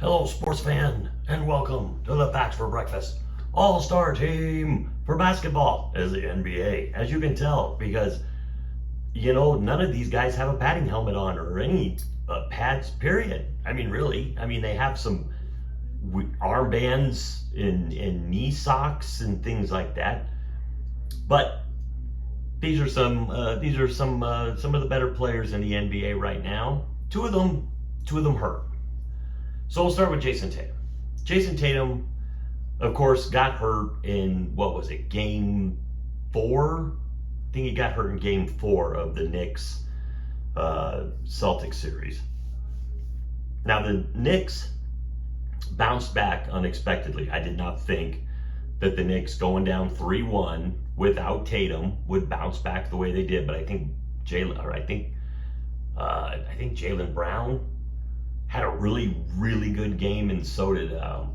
Hello, sports fan, and welcome to the Facts for Breakfast All-Star Team for basketball as the NBA. As you can tell, because, none of these guys have a padding helmet on or any pads, period. Really. They have some armbands and knee socks and things like that. But these are some of the better players in the NBA right now. Two of them hurt. So we'll start with Jason Tatum. Jason Tatum, of course, got hurt in, game 4? I think he got hurt in game 4 of the Knicks Celtics series. Now, the Knicks bounced back unexpectedly. I did not think that the Knicks going down 3-1 without Tatum would bounce back the way they did, but I think Jaylen Brown had a really, really good game, and so did I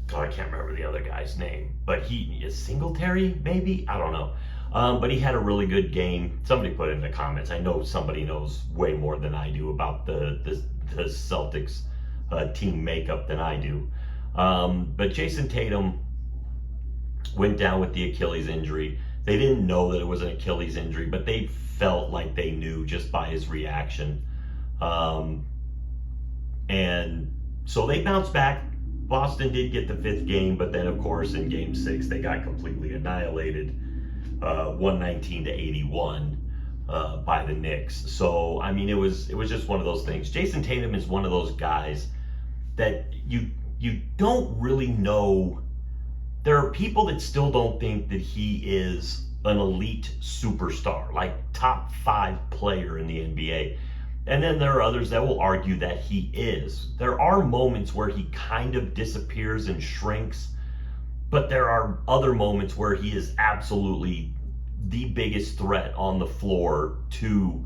can't remember the other guy's name, but he is Singletary, maybe? I don't know. But he had a really good game. Somebody put it in the comments. I know somebody knows way more than I do about the Celtics team makeup than I do. But Jason Tatum went down with the Achilles injury. They didn't know that it was an Achilles injury, but they felt like they knew just by his reaction. And so they bounced back. Boston did get the 5th game, but then of course in game 6 they got completely annihilated, 119-81 by the Knicks. So it was just one of those things. Jason Tatum is one of those guys that you don't really know. There are people that still don't think that he is an elite superstar, like top 5 player in the NBA. And then there are others that will argue that he is. There are moments where he kind of disappears and shrinks, but there are other moments where he is absolutely the biggest threat on the floor to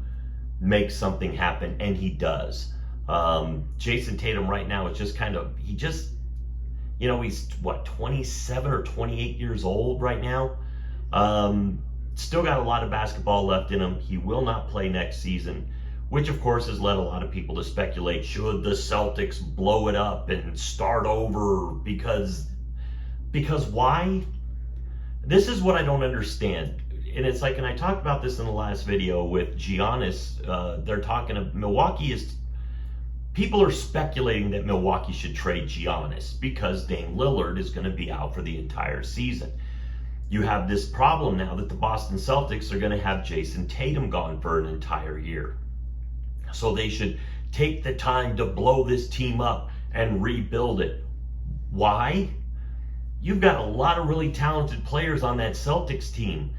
make something happen, and he does. Jason Tatum right now is just he's 27 or 28 years old right now. Still got a lot of basketball left in him. He will not play next season, which of course has led a lot of people to speculate, should the Celtics blow it up and start over? Because why? This is what I don't understand. And it's like, and I talked about this in the last video with Giannis. They're talking of people are speculating that Milwaukee should trade Giannis because Dame Lillard is going to be out for the entire season. You have this problem now that the Boston Celtics are going to have Jason Tatum gone for an entire year. So they should take the time to blow this team up and rebuild it. Why? You've got a lot of really talented players on that Celtics team.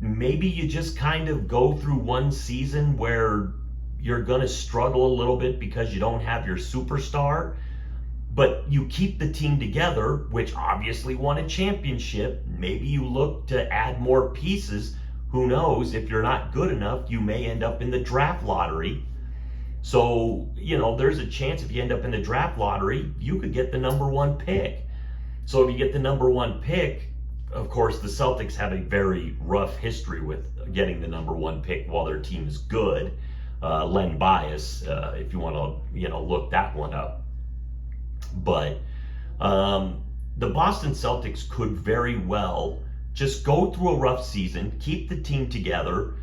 Maybe you just kind of go through one season where you're going to struggle a little bit because you don't have your superstar, but you keep the team together, which obviously won a championship. Maybe you look to add more pieces. Who knows? If you're not good enough, you may end up in the draft lottery. So, there's a chance if you end up in the draft lottery, you could get the number 1 pick. So if you get the number 1 pick, of course, the Celtics have a very rough history with getting the number 1 pick while their team is good. Len Bias, if you want to, look that one up. But the Boston Celtics could very well just go through a rough season, keep the team together,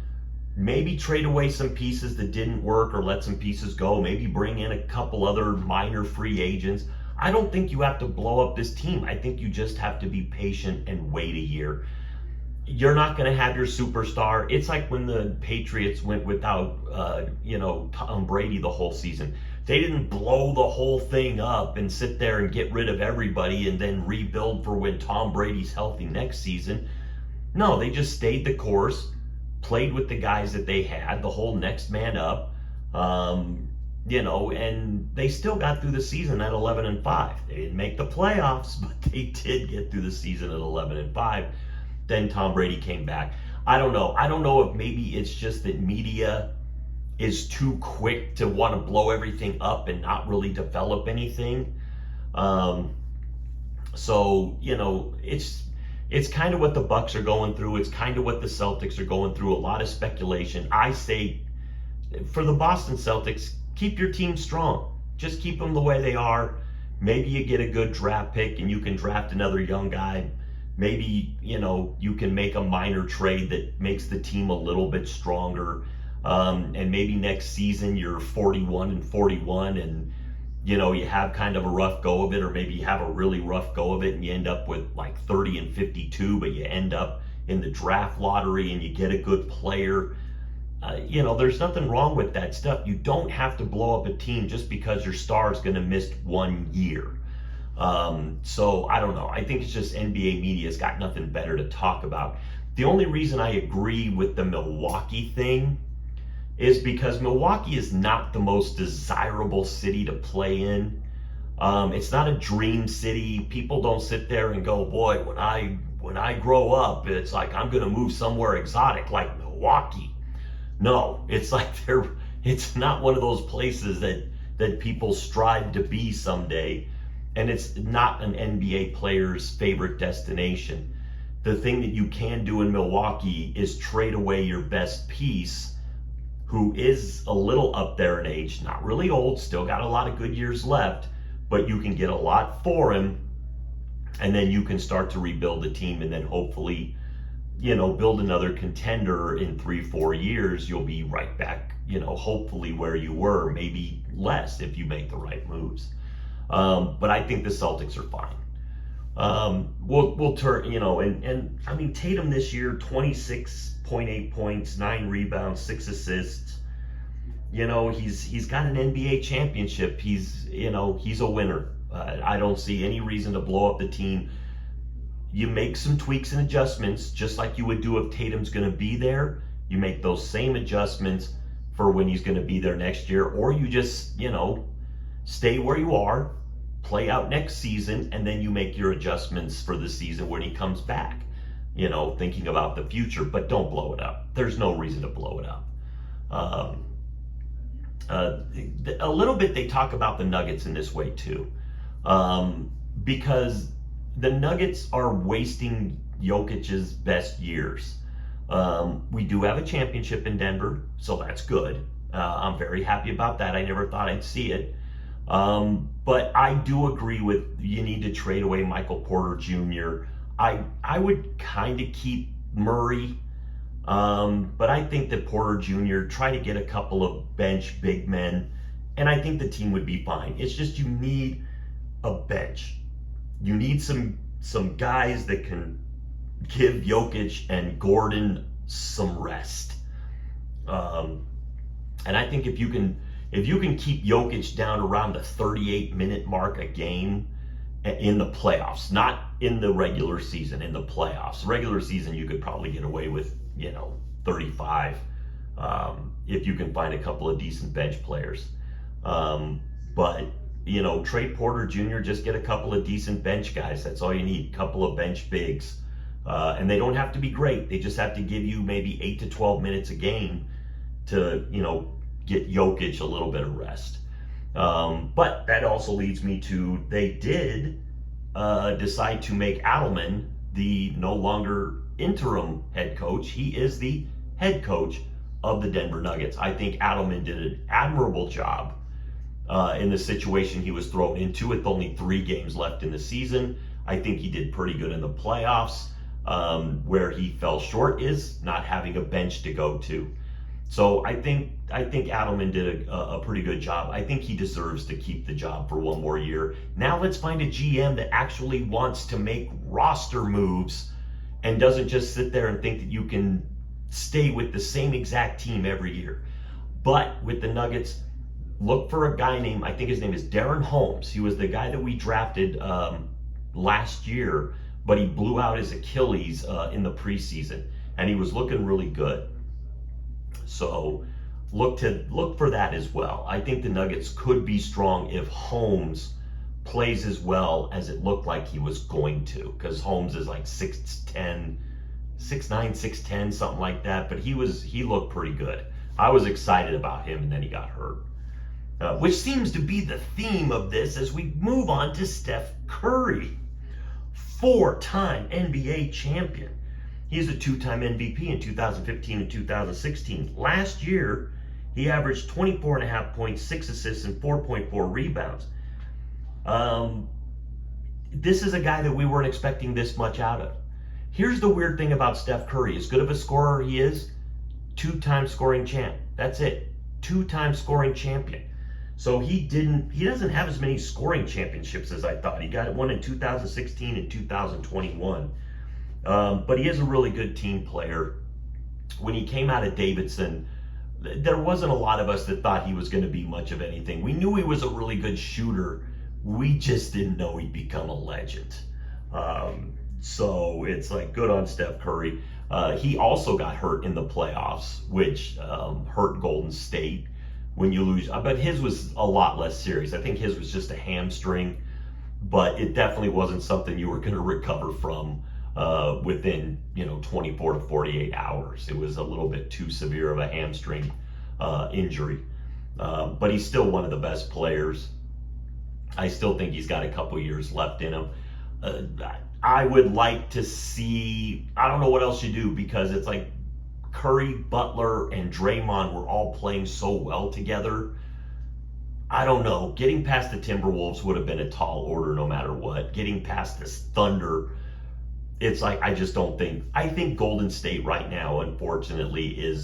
maybe trade away some pieces that didn't work or let some pieces go, maybe bring in a couple other minor free agents. I don't think you have to blow up this team. I think you just have to be patient and wait a year. You're not going to have your superstar. It's like when the Patriots went without, Tom Brady the whole season. They didn't blow the whole thing up and sit there and get rid of everybody and then rebuild for when Tom Brady's healthy next season. No, they just stayed the course, played with the guys that they had, the whole next man up, and they still got through the season at 11-5. They didn't make the playoffs, but they did get through the season at 11-5. Then Tom Brady came back. I don't know. I don't know if maybe it's just that media is too quick to want to blow everything up and not really develop anything. So, it's kind of what the Bucks are going through. It's kind of what the Celtics are going through. A lot of speculation. I say, for the Boston Celtics, keep your team strong. Just keep them the way they are. Maybe you get a good draft pick and you can draft another young guy. Maybe, you can make a minor trade that makes the team a little bit stronger. And maybe next season you're 41-41 and, you have kind of a rough go of it, or maybe you have a really rough go of it and you end up with like 30-52, but you end up in the draft lottery and you get a good player. There's nothing wrong with that stuff. You don't have to blow up a team just because your star is going to miss 1 year. So I don't know. I think it's just NBA media's got nothing better to talk about. The only reason I agree with the Milwaukee thing is because Milwaukee is not the most desirable city to play in. It's not a dream city. People don't sit there and go, boy, when I grow up, it's like I'm going to move somewhere exotic like Milwaukee. No, it's like it's not one of those places that people strive to be someday, and it's not an NBA player's favorite destination. The thing that you can do in Milwaukee is trade away your best piece, who is a little up there in age, not really old, still got a lot of good years left, but you can get a lot for him, and then you can start to rebuild the team, and then hopefully build another contender in 3-4 years. You'll be right back, hopefully where you were, maybe less if you make the right moves. But I think the Celtics are fine. We'll turn, and I mean, Tatum this year, 26.8 points, 9 rebounds, 6 assists. He's got an NBA championship. He's a winner. I don't see any reason to blow up the team. You make some tweaks and adjustments, just like you would do if Tatum's going to be there. You make those same adjustments for when he's going to be there next year, or you just, stay where you are, play out next season, and then you make your adjustments for the season when he comes back, thinking about the future, but don't blow it up. There's no reason to blow it up. A little bit they talk about the Nuggets in this way too, because the Nuggets are wasting Jokic's best years. We do have a championship in Denver, so that's good. I'm very happy about that. I never thought I'd see it. But I do agree with you need to trade away Michael Porter Jr. I would kind of keep Murray, but I think that Porter Jr. try to get a couple of bench big men, and I think the team would be fine. It's just you need a bench. You need some guys that can give Jokic and Gordon some rest. And I think if you can keep Jokic down around the 38-minute mark a game in the playoffs, not in the regular season, in the playoffs. Regular season you could probably get away with 35 if you can find a couple of decent bench players. But trade Porter Jr., just get a couple of decent bench guys. That's all you need, a couple of bench bigs. And they don't have to be great. They just have to give you maybe 8 to 12 minutes a game to, get Jokic a little bit of rest. But that also leads me to, they did decide to make Adelman the no longer interim head coach. He is the head coach of the Denver Nuggets. I think Adelman did an admirable job in the situation he was thrown into with only 3 games left in the season. I think he did pretty good in the playoffs. Where he fell short is not having a bench to go to. So I think Adelman did a pretty good job. I think he deserves to keep the job for 1 more year. Now let's find a GM that actually wants to make roster moves and doesn't just sit there and think that you can stay with the same exact team every year. But with the Nuggets, look for a guy named, I think his name is Darren Holmes. He was the guy that we drafted last year, but he blew out his Achilles in the preseason, and he was looking really good. So look for that as well. I think the Nuggets could be strong if Holmes plays as well as it looked like he was going to, because Holmes is like 6'10", 6'9", 6'10", something like that. But he looked pretty good. I was excited about him, and then he got hurt. Which seems to be the theme of this as we move on to Steph Curry, 4-time NBA champion. He's a 2-time MVP in 2015 and 2016. Last year, He averaged 24.5 points, 6 assists, and 4.4 rebounds. This is a guy that we weren't expecting this much out of. Here's the weird thing about Steph Curry. As good of a scorer he is, 2-time scoring champ. That's it. 2-time scoring champion. So he doesn't have as many scoring championships as I thought. He got one in 2016 and 2021. But he is a really good team player. When he came out of Davidson, there wasn't a lot of us that thought he was going to be much of anything. We knew he was a really good shooter. We just didn't know he'd become a legend. So it's like, good on Steph Curry. He also got hurt in the playoffs, which hurt Golden State when you lose. But his was a lot less serious. I think his was just a hamstring, but it definitely wasn't something you were going to recover from within 24 to 48 hours. It was a little bit too severe of a hamstring injury. But he's still one of the best players. I still think he's got a couple years left in him. I would like to see, I don't know what else you do, because it's like Curry, Butler, and Draymond were all playing so well together. I don't know. Getting past the Timberwolves would have been a tall order no matter what. Getting past this Thunder, it's like, I just don't think. I think Golden State right now, unfortunately,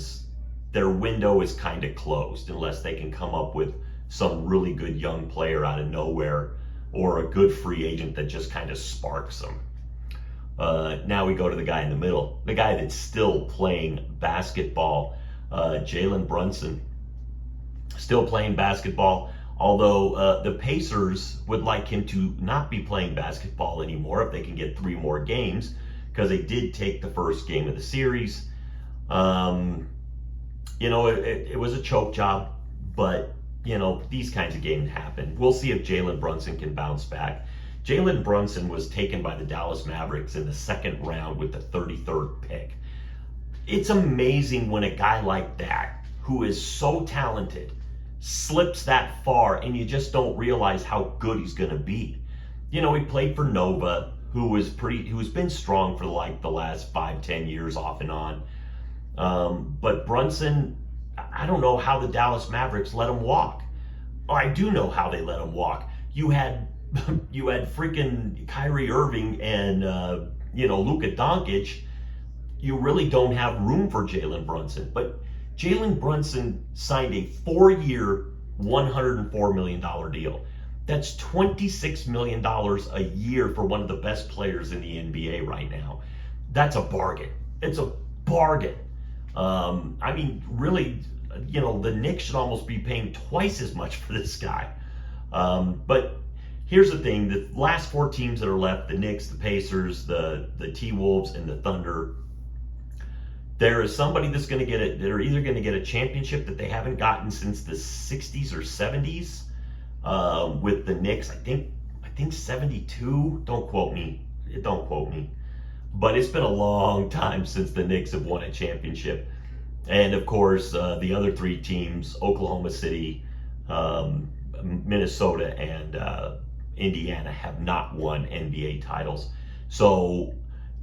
their window is kind of closed unless they can come up with some really good young player out of nowhere or a good free agent that just kind of sparks them. Now we go to the guy in the middle, the guy that's still playing basketball, Jalen Brunson. Still playing basketball, although the Pacers would like him to not be playing basketball anymore if they can get 3 more games, because they did take the first game of the series. It was a choke job, but these kinds of games happen. We'll see if Jalen Brunson can bounce back. Jalen Brunson was taken by the Dallas Mavericks in the 2nd round with the 33rd pick. It's amazing when a guy like that, who is so talented, slips that far and you just don't realize how good he's going to be. He played for Nova, who's been strong for like the last 5-10 years off and on. But Brunson, I don't know how the Dallas Mavericks let him walk. Oh, I do know how they let him walk. You had freaking Kyrie Irving and Luka Doncic. You really don't have room for Jalen Brunson. But Jalen Brunson signed a 4-year, $104 million deal. That's $26 million a year for one of the best players in the NBA right now. That's a bargain. It's a bargain. Really, the Knicks should almost be paying twice as much for this guy. But here's the thing, the last 4 teams that are left, the Knicks, the Pacers, the T-Wolves, and the Thunder, there is somebody that's going to get it. They're either going to get a championship that they haven't gotten since the 60s or 70s. With the Knicks, I think 72. Don't quote me. But it's been a long time since the Knicks have won a championship. And of course, the other 3 teams, Oklahoma City, Minnesota, and Indiana, have not won NBA titles. So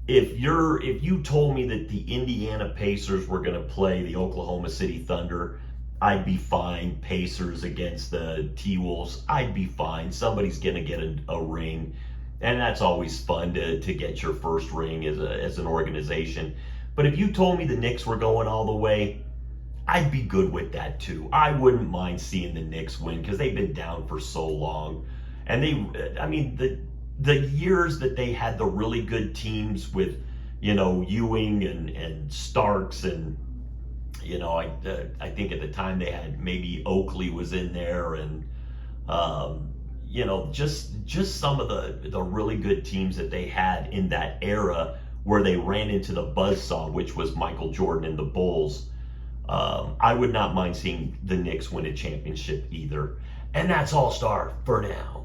if you told me that the Indiana Pacers were going to play the Oklahoma City Thunder, I'd be fine. Pacers against the T-Wolves, I'd be fine. Somebody's going to get a ring, and that's always fun to get your first ring as an organization. But if you told me the Knicks were going all the way, I'd be good with that too. I wouldn't mind seeing the Knicks win, because they've been down for so long. And the years that they had the really good teams with, Ewing and Starks, and I think at the time they had maybe Oakley was in there, and just some of the really good teams that they had in that era where they ran into the buzzsaw, which was Michael Jordan and the Bulls. I would not mind seeing the Knicks win a championship either. And that's All-Star for now.